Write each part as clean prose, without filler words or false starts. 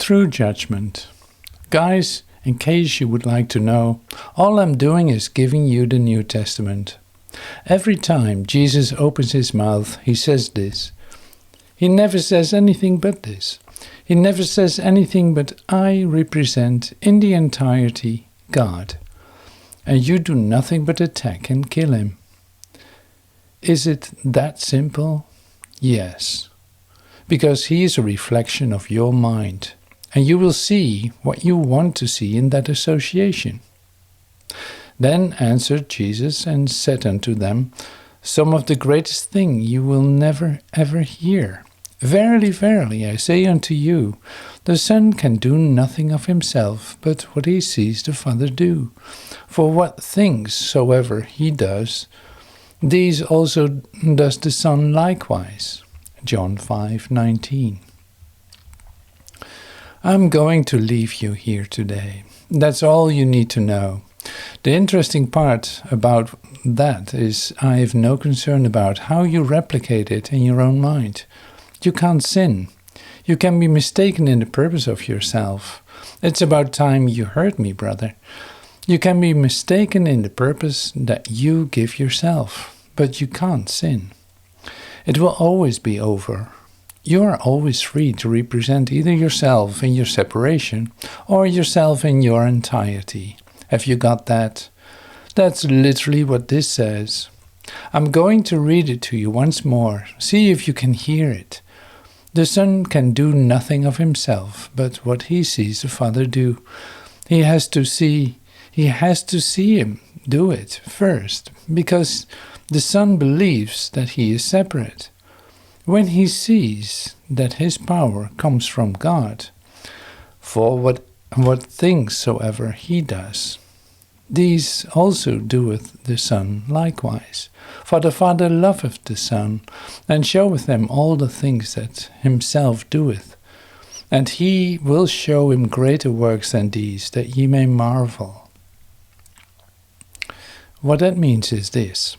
True judgment. Guys, in case you would like to know, all I'm doing is giving you the New Testament. Every time Jesus opens his mouth, he says this. He never says anything but this. He never says anything but I represent in the entirety God. And you do nothing but attack and kill him. Is it that simple? Yes. Because he is a reflection of your mind. And you will see what you want to see in that association. Then answered Jesus and said unto them, Some of the greatest thing you will never ever hear. Verily, verily, I say unto you, the Son can do nothing of himself, but what he sees the Father do. For what things soever he does, these also does the Son likewise. John 5:19. I'm going to leave you here today. That's all you need to know. The interesting part about that is I have no concern about how you replicate it in your own mind. You can't sin. You can be mistaken in the purpose of yourself. It's about time you heard me, brother. You can be mistaken in the purpose that you give yourself, but you can't sin. It will always be over. You are always free to represent either yourself in your separation or yourself in your entirety. Have you got that? That's literally what this says. I'm going to read it to you once more. See if you can hear it. The Son can do nothing of himself, but what he sees the Father do. He has to see him do it first, because the Son believes that he is separate. When he sees that his power comes from God, for what things soever he does, these also doeth the Son likewise. For the Father loveth the Son, and showeth them all the things that himself doeth. And he will show him greater works than these, that ye may marvel. What that means is this.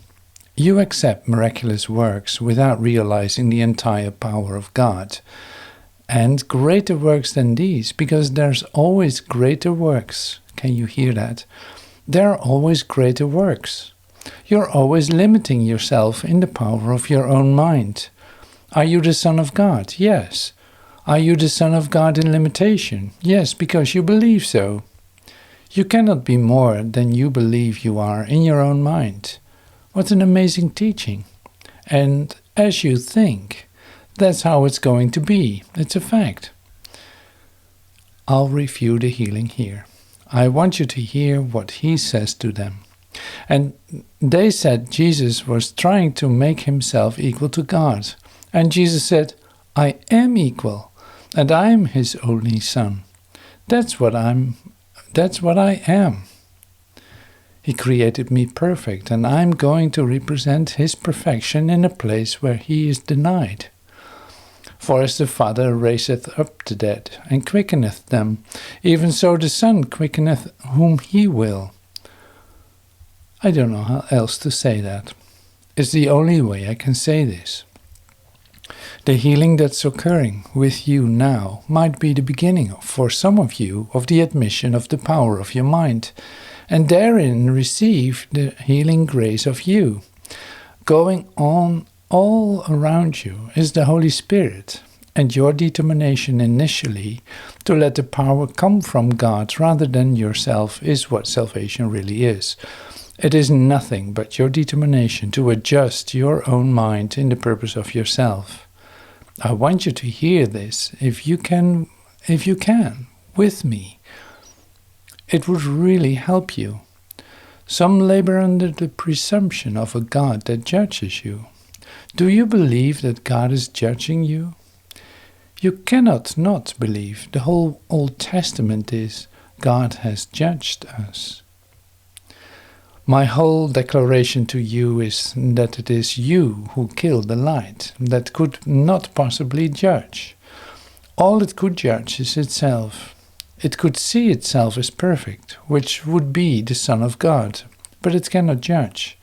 You accept miraculous works without realizing the entire power of God. And greater works than these, because there's always greater works. Can you hear that? There are always greater works. You're always limiting yourself in the power of your own mind. Are you the Son of God? Yes. Are you the Son of God in limitation? Yes, because you believe so. You cannot be more than you believe you are in your own mind. What an amazing teaching. And as you think, that's how it's going to be. It's a fact. I'll review the healing here. I want you to hear what he says to them. And they said Jesus was trying to make himself equal to God. And Jesus said, I am equal, and I am his only Son. That's what I am. He created me perfect, and I'm going to represent his perfection in a place where he is denied. For as the Father raiseth up the dead, and quickeneth them, even so the Son quickeneth whom he will. I don't know how else to say that. It's the only way I can say this. The healing that's occurring with you now might be the beginning, for some of you, of the admission of the power of your mind, and therein receive the healing grace of you. Going on all around you is the Holy Spirit, and your determination initially to let the power come from God rather than yourself is what salvation really is. It is nothing but your determination to adjust your own mind in the purpose of yourself. I want you to hear this, if you can, with me. It would really help you. Some labor under the presumption of a God that judges you. Do you believe that God is judging you? You cannot not believe. The whole Old Testament is God has judged us. My whole declaration to you is that it is you who killed the light, that could not possibly judge. All it could judge is itself. It could see itself as perfect, which would be the Son of God, but it cannot judge.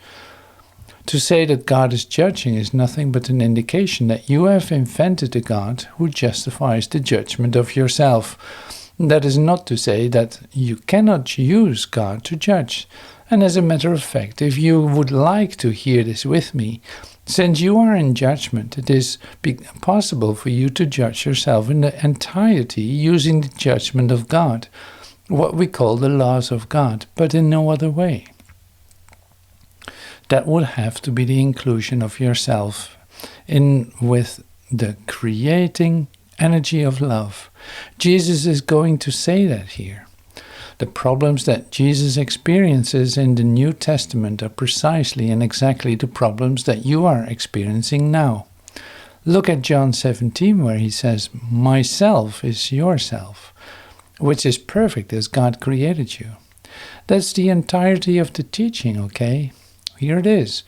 To say that God is judging is nothing but an indication that you have invented a God who justifies the judgment of yourself. That is not to say that you cannot use God to judge. And as a matter of fact, if you would like to hear this with me, since you are in judgment, it is possible for you to judge yourself in the entirety using the judgment of God, what we call the laws of God, but in no other way. That would have to be the inclusion of yourself in with the creating energy of love. Jesus is going to say that here. The problems that Jesus experiences in the New Testament are precisely and exactly the problems that you are experiencing now. Look at John 17, where he says, "Myself is yourself," which is perfect as God created you. That's the entirety of the teaching, okay? Here it is.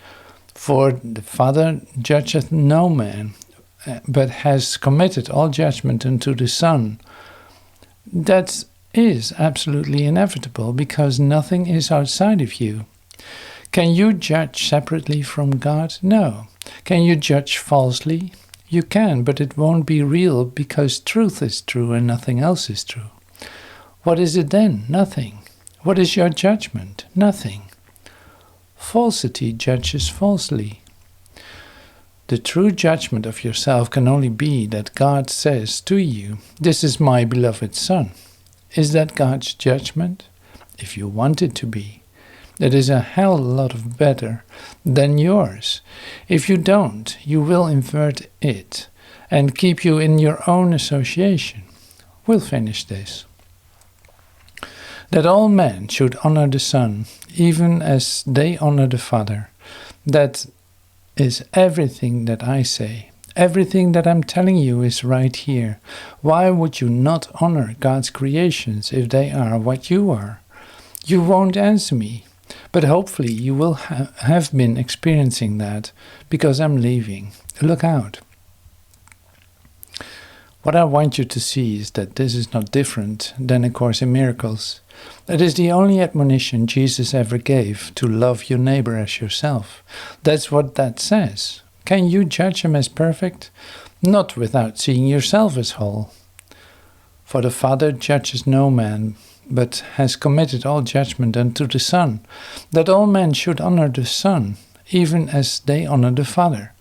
"For the Father judgeth no man, but has committed all judgment unto the Son." That is absolutely inevitable, because nothing is outside of you. Can you judge separately from God? No. Can you judge falsely? You can, but it won't be real, because truth is true and nothing else is true. What is it then? Nothing. What is your judgment? Nothing. Falsity judges falsely. The true judgment of yourself can only be that God says to you, "This is my beloved Son." Is that God's judgment? If you want it to be, it is a hell lot of better than yours. If you don't, you will invert it and keep you in your own association. We'll finish this. That all men should honor the Son, even as they honor the Father. That is everything that I say. Everything that I'm telling you is right here. Why would you not honor God's creations if they are what you are? You won't answer me, but hopefully you will have been experiencing that, because I'm leaving. Look out. What I want you to see is that this is not different than A Course in Miracles. It is the only admonition Jesus ever gave, to love your neighbor as yourself. That's what that says. Can you judge him as perfect? Not without seeing yourself as whole. "For the Father judges no man, but has committed all judgment unto the Son, that all men should honor the Son, even as they honor the Father.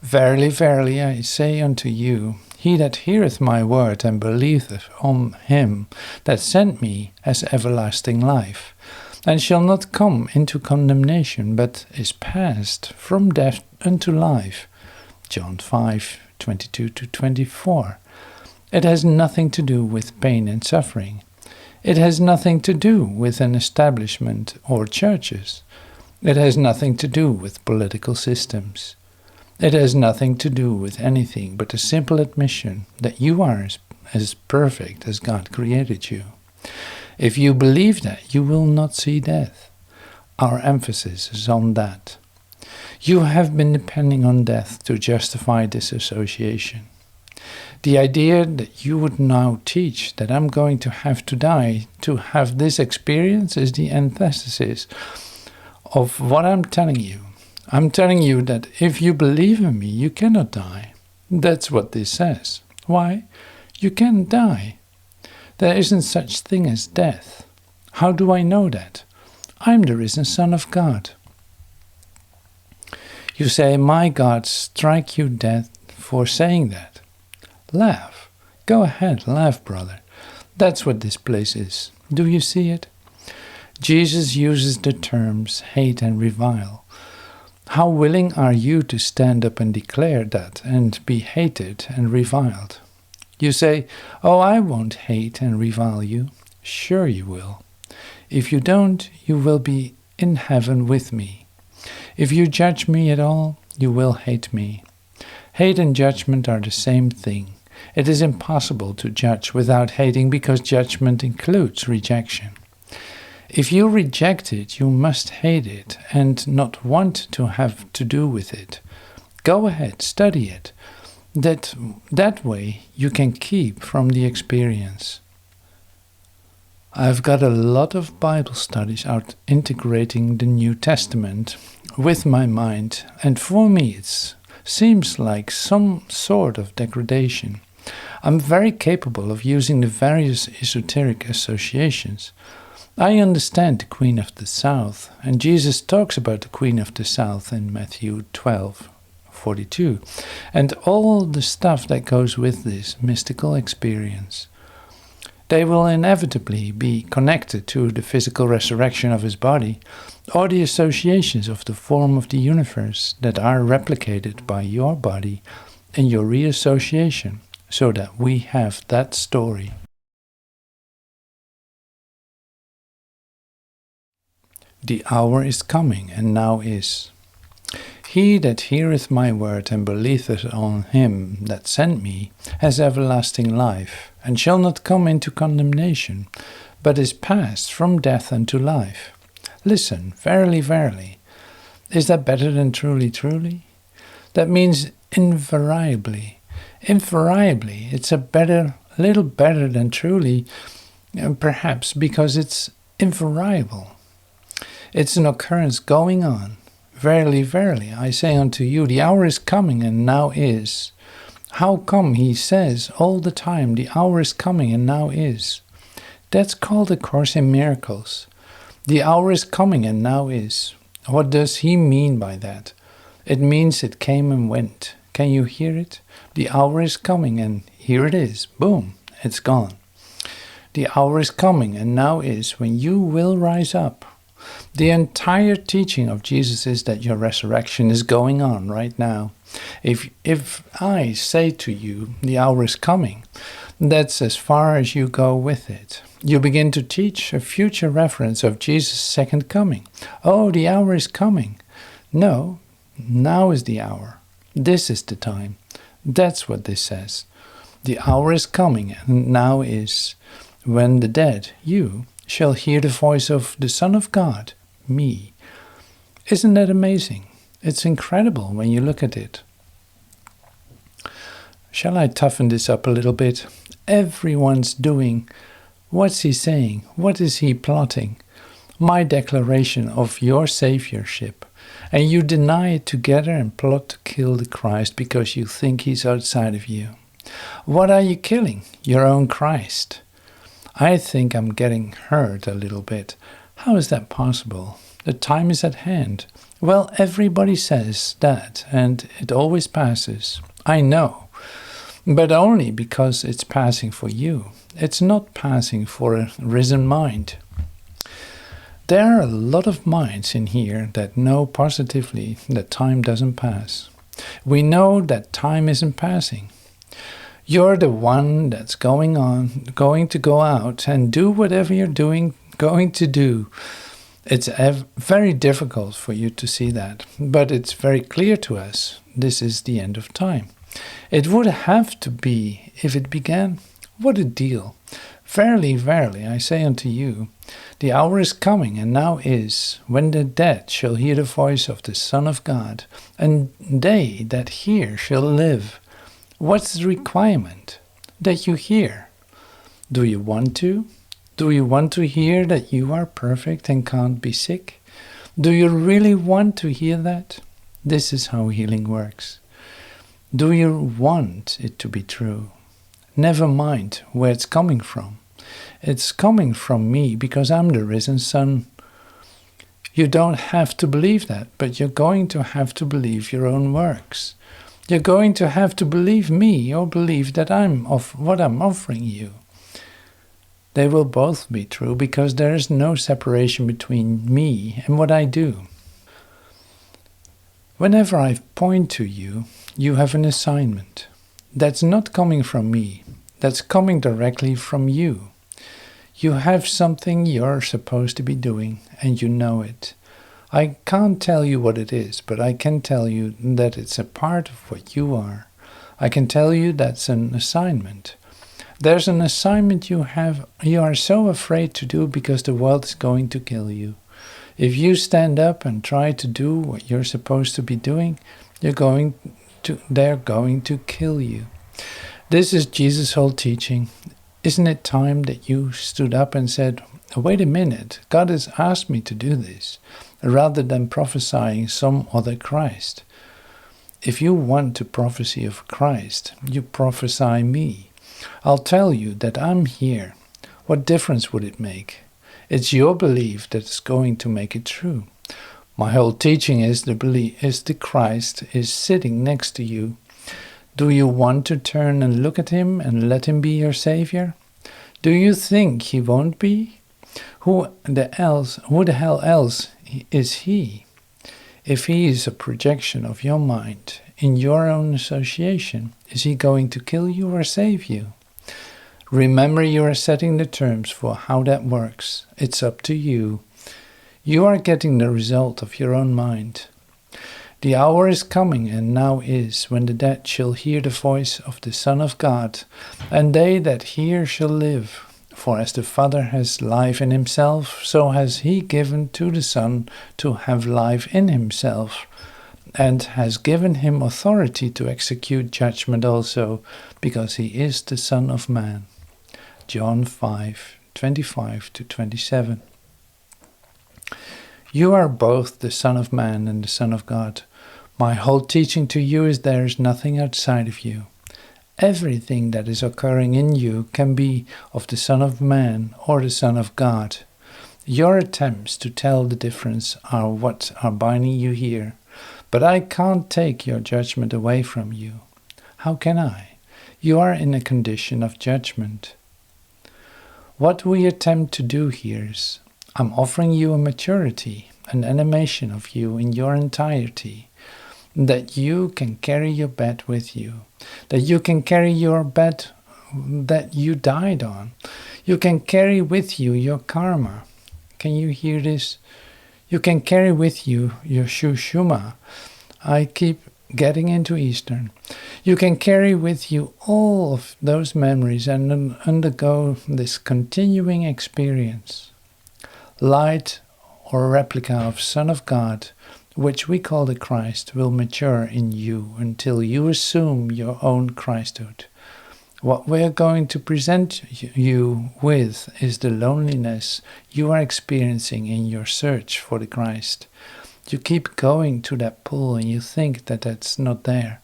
Verily, verily, I say unto you, he that heareth my word and believeth on him that sent me has everlasting life, and shall not come into condemnation, but is passed from death unto life." John 5:22-24. It has nothing to do with pain and suffering. It has nothing to do with an establishment or churches. It has nothing to do with political systems. It has nothing to do with anything but a simple admission that you are as perfect as God created you. If you believe that, you will not see death. Our emphasis is on that. You have been depending on death to justify this association. The idea that you would now teach that I'm going to have to die to have this experience is the antithesis of what I'm telling you. I'm telling you that if you believe in me, you cannot die. That's what this says. Why? You can't die. There isn't such thing as death. How do I know that? I'm the risen Son of God. You say, "My God, strike you dead for saying that." Laugh. Go ahead, laugh, brother. That's what this place is. Do you see it? Jesus uses the terms hate and revile. How willing are you to stand up and declare that and be hated and reviled? You say, "Oh, I won't hate and revile you." Sure you will. If you don't, you will be in heaven with me. If you judge me at all, you will hate me. Hate and judgment are the same thing. It is impossible to judge without hating, because judgment includes rejection. If you reject it, you must hate it and not want to have to do with it. Go ahead, study it. That way you can keep from the experience. I've got a lot of Bible studies out integrating the New Testament with my mind, and for me it seems like some sort of degradation. I'm very capable of using the various esoteric associations. I understand the Queen of the South, and Jesus talks about the Queen of the South in Matthew 12:42, and all the stuff that goes with this mystical experience. They will inevitably be connected to the physical resurrection of his body, or the associations of the form of the universe that are replicated by your body and your reassociation, so that we have that story. The hour is coming, and now is. He that heareth my word and believeth on him that sent me has everlasting life, and shall not come into condemnation, but is passed from death unto life. Listen, verily, verily. Is that better than truly, truly? That means invariably. Invariably, it's a little better than truly, perhaps because it's invariable. It's an occurrence going on. Verily, verily, I say unto you, the hour is coming, and now is. How come he says all the time, the hour is coming, and now is? That's called A Course in Miracles. The hour is coming, and now is. What does he mean by that? It means it came and went. Can you hear it? The hour is coming, and here it is. Boom, it's gone. The hour is coming, and now is, when you will rise up. The entire teaching of Jesus is that your resurrection is going on right now. If I say to you, the hour is coming, that's as far as you go with it. You begin to teach a future reference of Jesus' second coming. Oh, the hour is coming. No, now is the hour. This is the time. That's what this says. The hour is coming, and now is, when the dead, you, shall hear the voice of the Son of God, me. Isn't that amazing? It's incredible when you look at it. Shall I toughen this up a little bit? Everyone's doing. What's he saying? What is he plotting? My declaration of your saviorship. And you deny it together and plot to kill the Christ because you think he's outside of you. What are you killing? Your own Christ. I think I'm getting hurt a little bit. How is that possible? The time is at hand. Well, everybody says that, and it always passes. I know. But only because it's passing for you. It's not passing for a risen mind. There are a lot of minds in here that know positively that time doesn't pass. We know that time isn't passing. You're the one that's going to go out and do whatever you're going to do. It's very difficult for you to see that, but it's very clear to us. This is the end of time. It would have to be if it began. What a deal. Verily, verily, I say unto you, the hour is coming, and now is, when the dead shall hear the voice of the Son of God, and they that hear shall live. What's the requirement? That you hear. Do you want to? Do you want to hear that you are perfect and can't be sick? Do you really want to hear that? This is how healing works. Do you want it to be true? Never mind where it's coming from. It's coming from me because I'm the risen Son. You don't have to believe that, but you're going to have to believe your own works. You're going to have to believe me or believe that what I'm offering you. They will both be true because there is no separation between me and what I do. Whenever I point to you, you have an assignment. That's not coming from me. That's coming directly from you. You have something you're supposed to be doing, and you know it. I can't tell you what it is, but I can tell you that it's a part of what you are. I can tell you that's an assignment. There's an assignment you are so afraid to do because the world is going to kill you. If you stand up and try to do what you're supposed to be doing, they're going to kill you. This is Jesus' whole teaching. Isn't it time that you stood up and said, wait a minute, God has asked me to do this. rather than prophesying some other Christ. If you want to prophesy of Christ, you prophesy me. I'll tell you that I'm here. What difference would it make? It's your belief that's going to make it true. My whole teaching is the Christ is sitting next to you. Do you want to turn and look at him and let him be your Savior? Do you think he won't be? Who the hell else is he? If he is a projection of your mind in your own association, is he going to kill you or save you? Remember, you are setting the terms for how that works. It's up to you. You are getting the result of your own mind. The hour is coming, and now is, when the dead shall hear the voice of the Son of God, and they that hear shall live. For as the Father has life in himself, so has he given to the Son to have life in himself, and has given him authority to execute judgment also, because he is the Son of Man. John 5:25-27. You are both the Son of Man and the Son of God. My whole teaching to you is there is nothing outside of you. Everything that is occurring in you can be of the Son of Man or the Son of God. Your attempts to tell the difference are what are binding you here, but I can't take your judgment away from you. How can I? You are in a condition of judgment. What we attempt to do here is, I'm offering you a maturity, an animation of you in your entirety, that you can carry your bed with you, that you can carry your bed that you died on. You can carry with you your karma. Can you hear this? You can carry with you your Shushuma. I keep getting into Eastern. You can carry with you all of those memories and undergo this continuing experience. Light or replica of Son of God, which we call the Christ, will mature in you until you assume your own Christhood. What we are going to present you with is the loneliness you are experiencing in your search for the Christ. You keep going to that pool and you think that that's not there.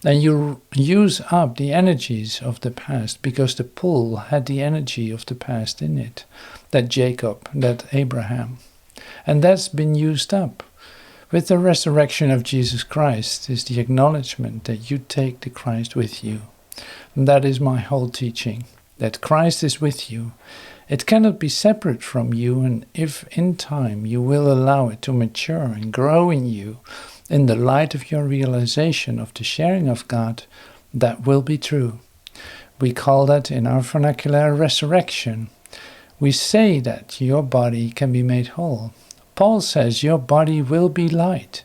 And you use up the energies of the past because the pool had the energy of the past in it. That Jacob, that Abraham. And that's been used up. With the resurrection of Jesus Christ is the acknowledgement that you take the Christ with you. And that is my whole teaching, that Christ is with you. It cannot be separate from you, and if in time you will allow it to mature and grow in you, in the light of your realization of the sharing of God, that will be true. We call that in our vernacular resurrection. We say that your body can be made whole. Paul says your body will be light.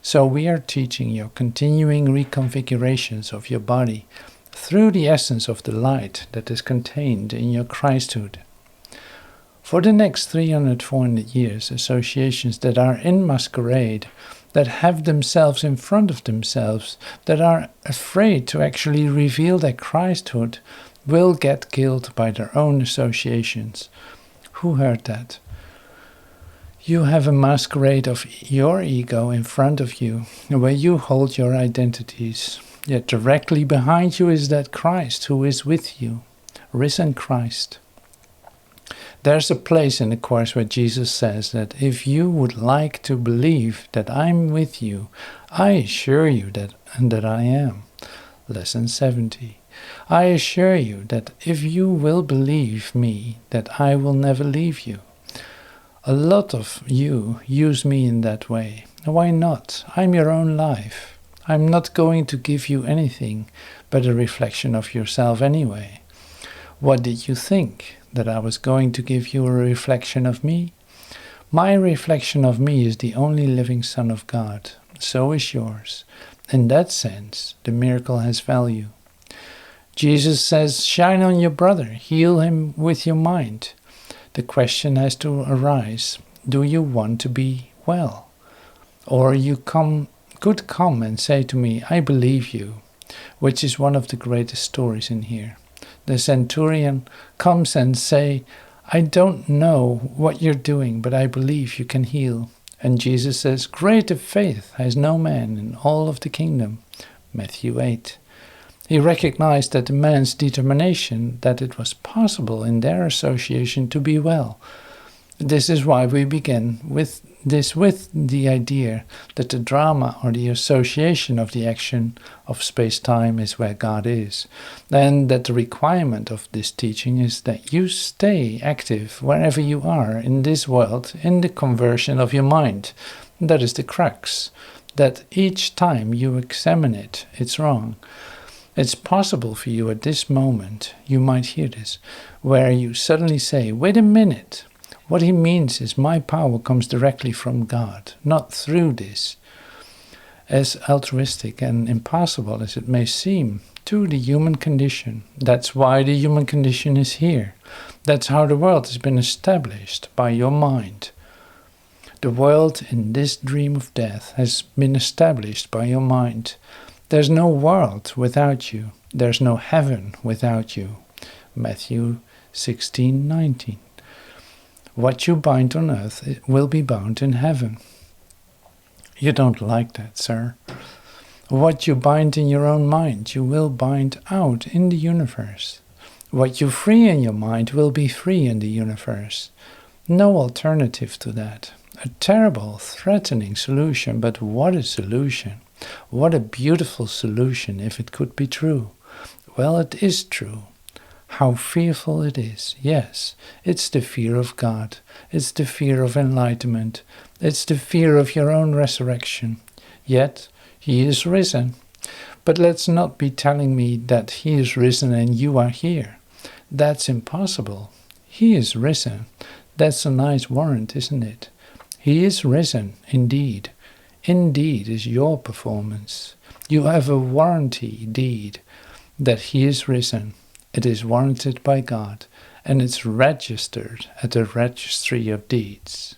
So we are teaching your continuing reconfigurations of your body through the essence of the light that is contained in your Christhood. For the next 300, 400 years, associations that are in masquerade, that have themselves in front of themselves, that are afraid to actually reveal their Christhood, will get killed by their own associations. Who heard that? You have a masquerade of your ego in front of you, where you hold your identities. Yet directly behind you is that Christ who is with you, risen Christ. There's a place in the Course where Jesus says that if you would like to believe that I'm with you, I assure you that I am. Lesson 70. I assure you that if you will believe me, that I will never leave you. A lot of you use me in that way. Why not? I'm your own life. I'm not going to give you anything but a reflection of yourself anyway. What did you think? That I was going to give you a reflection of me? My reflection of me is the only living Son of God. So is yours. In that sense, the miracle has value. Jesus says, shine on your brother, heal him with your mind. The question has to arise, do you want to be well? Or you could come and say to me, I believe you, which is one of the greatest stories in here. The centurion comes and say, I don't know what you're doing, but I believe you can heal. And Jesus says, greater faith has no man in all of the kingdom. Matthew 8. He recognized that the man's determination that it was possible in their association to be well. This is why we begin with the idea that the drama or the association of the action of space-time is where God is, and that the requirement of this teaching is that you stay active wherever you are in this world in the conversion of your mind. That is the crux, that each time you examine it, it's wrong. It's possible for you at this moment, you might hear this, where you suddenly say, wait a minute, what he means is my power comes directly from God, not through this. As altruistic and impossible as it may seem to the human condition, that's why the human condition is here. That's how the world has been established, by your mind. The world in this dream of death has been established by your mind. There's no world without you. There's no heaven without you. Matthew 16:19. What you bind on earth it will be bound in heaven. You don't like that, sir. What you bind in your own mind, you will bind out in the universe. What you free in your mind will be free in the universe. No alternative to that. A terrible, threatening solution, but what a solution. What a beautiful solution if it could be true. Well, it is true. How fearful it is. Yes, it's the fear of God. It's the fear of enlightenment. It's the fear of your own resurrection. Yet, he is risen. But let's not be telling me that he is risen and you are here. That's impossible. He is risen. That's a nice warrant, isn't it? He is risen, indeed. Indeed is your performance. You have a warranty deed that he is risen. It is warranted by God, and it's registered at the registry of deeds.